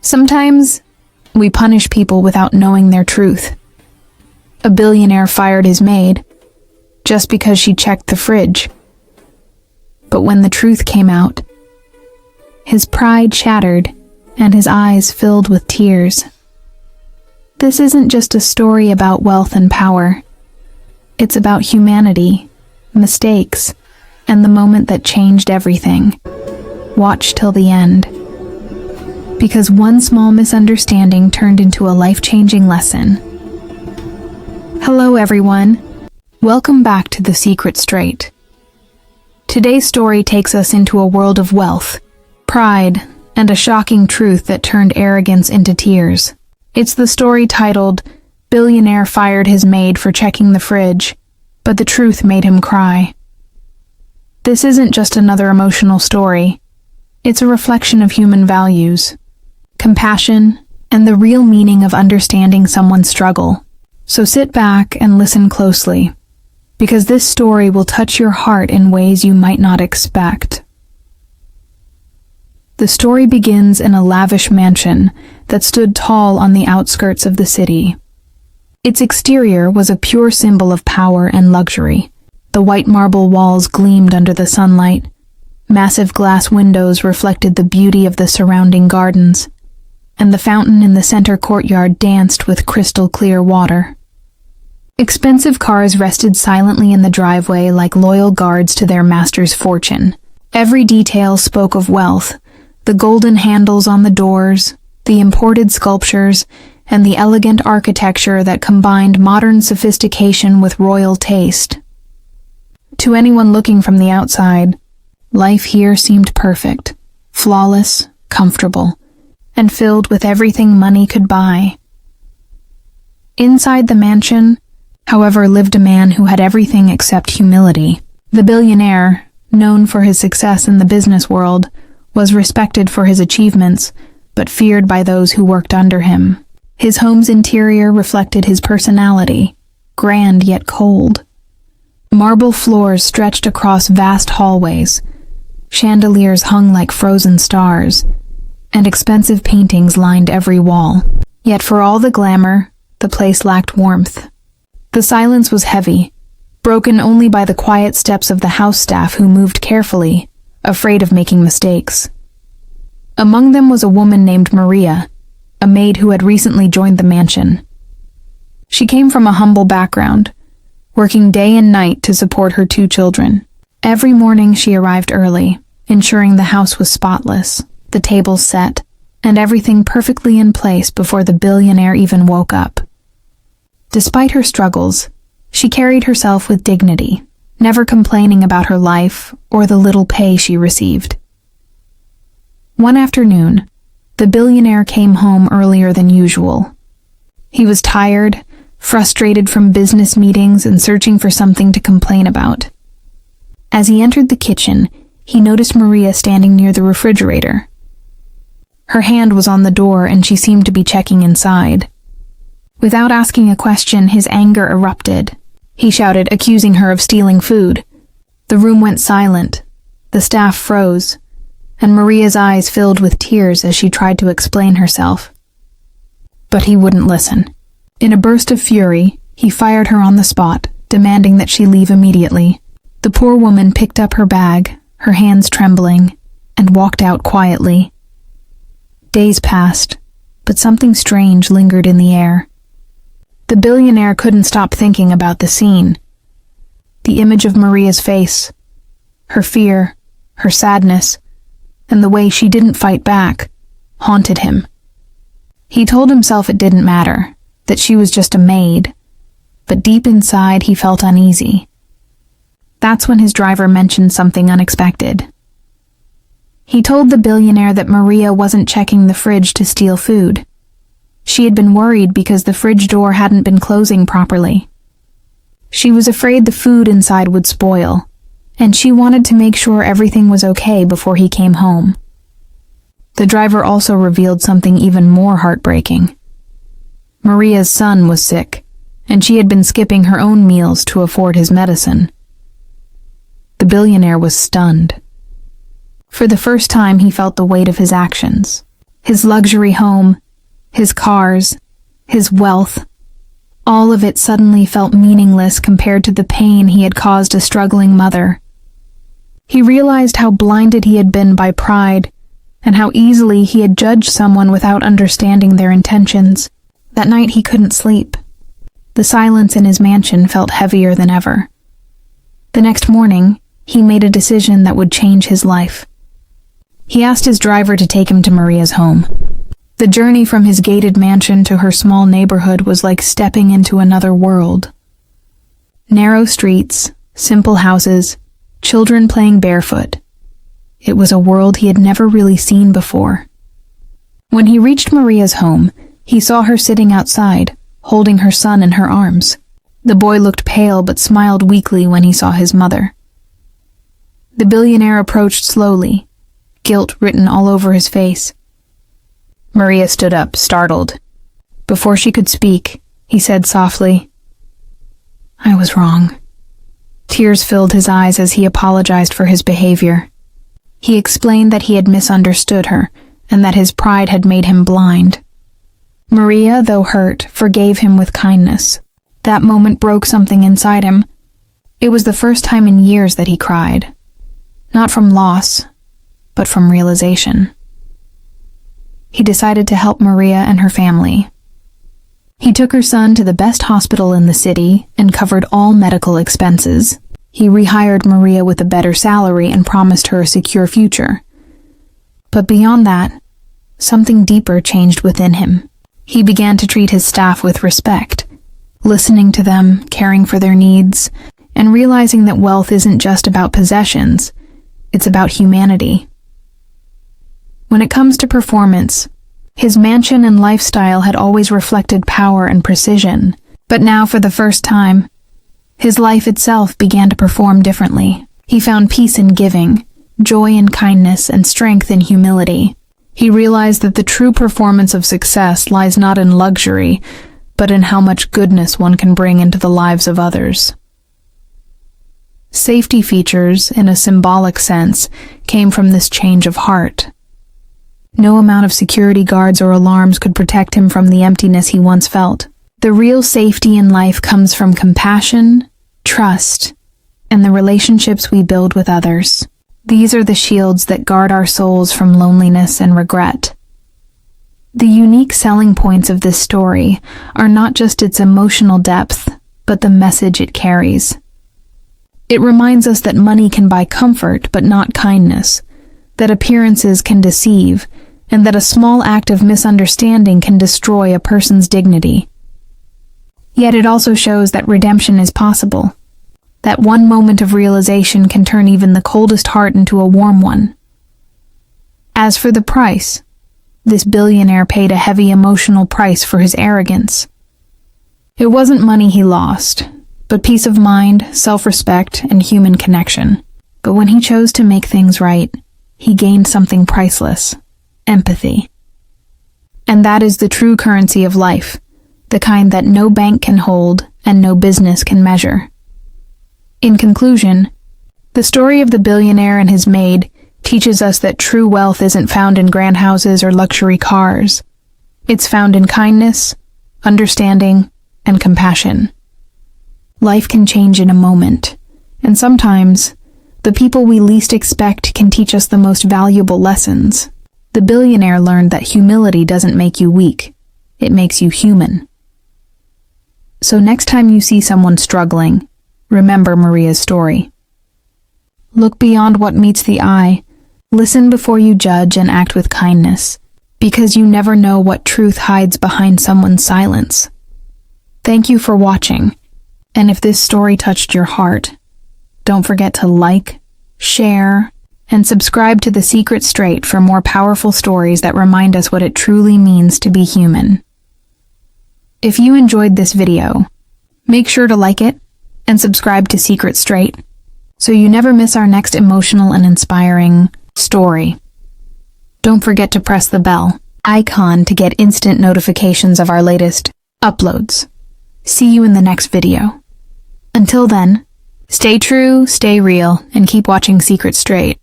Sometimes we punish people without knowing their truth. A billionaire fired his maid just because she checked the fridge. But when the truth came out, his pride shattered and his eyes filled with tears. This isn't just a story about wealth and power. It's about humanity, mistakes, and the moment that changed everything. Watch till the end. Because one small misunderstanding turned into a life-changing lesson. Hello everyone. Welcome back to The Secret Straight. Today's story takes us into a world of wealth, pride, and a shocking truth that turned arrogance into tears. It's the story titled, Billionaire Fired His Maid for Checking the Fridge, but the truth made him cry. This isn't just another emotional story. It's a reflection of human values, compassion, and the real meaning of understanding someone's struggle. So sit back and listen closely, because this story will touch your heart in ways you might not expect. The story begins in a lavish mansion that stood tall on the outskirts of the city. Its exterior was a pure symbol of power and luxury. The white marble walls gleamed under the sunlight. Massive glass windows reflected the beauty of the surrounding gardens, and the fountain in the center courtyard danced with crystal-clear water. Expensive cars rested silently in the driveway like loyal guards to their master's fortune. Every detail spoke of wealth: the golden handles on the doors, the imported sculptures, and the elegant architecture that combined modern sophistication with royal taste. To anyone looking from the outside, life here seemed perfect, flawless, comfortable, and filled with everything money could buy. Inside the mansion, however, lived a man who had everything except humility. The billionaire, known for his success in the business world, was respected for his achievements, but feared by those who worked under him. His home's interior reflected his personality, grand yet cold. Marble floors stretched across vast hallways, chandeliers hung like frozen stars, and expensive paintings lined every wall. Yet for all the glamour, the place lacked warmth. The silence was heavy, broken only by the quiet steps of the house staff who moved carefully, afraid of making mistakes. Among them was a woman named Maria, a maid who had recently joined the mansion. She came from a humble background, working day and night to support her 2 children. Every morning she arrived early, ensuring the house was spotless, the tables set, and everything perfectly in place before the billionaire even woke up. Despite her struggles, she carried herself with dignity, never complaining about her life or the little pay she received. One afternoon, the billionaire came home earlier than usual. He was tired, frustrated from business meetings, and searching for something to complain about. As he entered the kitchen, he noticed Maria standing near the refrigerator. Her hand was on the door and she seemed to be checking inside. Without asking a question, his anger erupted. He shouted, accusing her of stealing food. The room went silent. The staff froze, and Maria's eyes filled with tears as she tried to explain herself. But he wouldn't listen. In a burst of fury, he fired her on the spot, demanding that she leave immediately. The poor woman picked up her bag, her hands trembling, and walked out quietly. Days passed, but something strange lingered in the air. The billionaire couldn't stop thinking about the scene. The image of Maria's face, her fear, her sadness, and the way she didn't fight back, haunted him. He told himself it didn't matter, that she was just a maid, but deep inside he felt uneasy. That's when his driver mentioned something unexpected. He told the billionaire that Maria wasn't checking the fridge to steal food. She had been worried because the fridge door hadn't been closing properly. She was afraid the food inside would spoil, and she wanted to make sure everything was okay before he came home. The driver also revealed something even more heartbreaking. Maria's son was sick, and she had been skipping her own meals to afford his medicine. The billionaire was stunned. For the first time, he felt the weight of his actions. His luxury home, his cars, his wealth, all of it suddenly felt meaningless compared to the pain he had caused a struggling mother. He realized how blinded he had been by pride, and how easily he had judged someone without understanding their intentions. That night he couldn't sleep. The silence in his mansion felt heavier than ever. The next morning, he made a decision that would change his life. He asked his driver to take him to Maria's home. The journey from his gated mansion to her small neighborhood was like stepping into another world. Narrow streets, simple houses, children playing barefoot. It was a world he had never really seen before. When he reached Maria's home, he saw her sitting outside, holding her son in her arms. The boy looked pale but smiled weakly when he saw his mother. The billionaire approached slowly, guilt written all over his face. Maria stood up, startled. Before she could speak, he said softly, "I was wrong." Tears filled his eyes as he apologized for his behavior. He explained that he had misunderstood her, and that his pride had made him blind. Maria, though hurt, forgave him with kindness. That moment broke something inside him. It was the first time in years that he cried. Not from loss, but from realization. He decided to help Maria and her family. He took her son to the best hospital in the city and covered all medical expenses. He rehired Maria with a better salary and promised her a secure future. But beyond that, something deeper changed within him. He began to treat his staff with respect, listening to them, caring for their needs, and realizing that wealth isn't just about possessions, it's about humanity. When it comes to performance, his mansion and lifestyle had always reflected power and precision, but now for the first time, his life itself began to perform differently. He found peace in giving, joy in kindness, and strength in humility. He realized that the true performance of success lies not in luxury, but in how much goodness one can bring into the lives of others. Safety features, in a symbolic sense, came from this change of heart. No amount of security guards or alarms could protect him from the emptiness he once felt. The real safety in life comes from compassion, trust, and the relationships we build with others. These are the shields that guard our souls from loneliness and regret. The unique selling points of this story are not just its emotional depth, but the message it carries. It reminds us that money can buy comfort, but not kindness, that appearances can deceive, and that a small act of misunderstanding can destroy a person's dignity. Yet it also shows that redemption is possible, that one moment of realization can turn even the coldest heart into a warm one. As for the price, this billionaire paid a heavy emotional price for his arrogance. It wasn't money he lost, but peace of mind, self-respect, and human connection. But when he chose to make things right, he gained something priceless: empathy. And that is the true currency of life, the kind that no bank can hold and no business can measure. In conclusion, the story of the billionaire and his maid teaches us that true wealth isn't found in grand houses or luxury cars. It's found in kindness, understanding, and compassion. Life can change in a moment, and sometimes the people we least expect can teach us the most valuable lessons. The billionaire learned that humility doesn't make you weak, it makes you human. So next time you see someone struggling, remember Maria's story. Look beyond what meets the eye, listen before you judge, and act with kindness, because you never know what truth hides behind someone's silence. Thank you for watching, and if this story touched your heart, don't forget to like, share, and subscribe to The Secret Straight for more powerful stories that remind us what it truly means to be human. If you enjoyed this video, make sure to like it and subscribe to Secret Straight so you never miss our next emotional and inspiring story. Don't forget to press the bell icon to get instant notifications of our latest uploads. See you in the next video. Until then, stay true, stay real, and keep watching Secret Straight.